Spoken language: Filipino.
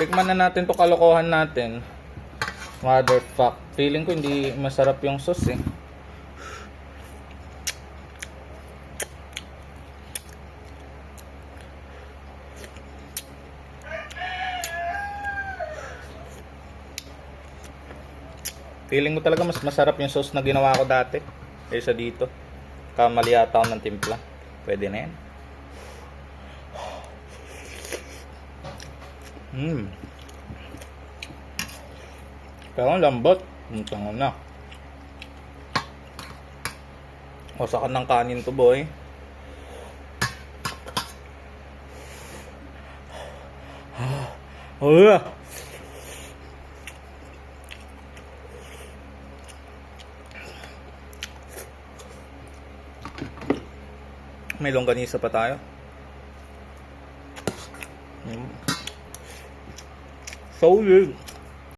Tikman na natin to kalokohan natin. Motherfuck. Feeling ko hindi masarap yung sauce eh. Feeling ko talaga mas masarap yung sauce na ginawa ko dati kaysa dito. Kamali yata ako ng timpla. Pwede na yan. Pero ang lambot. Tango na. Wasakan ng kanin to, boy. May longganisa pa tayo. Solid.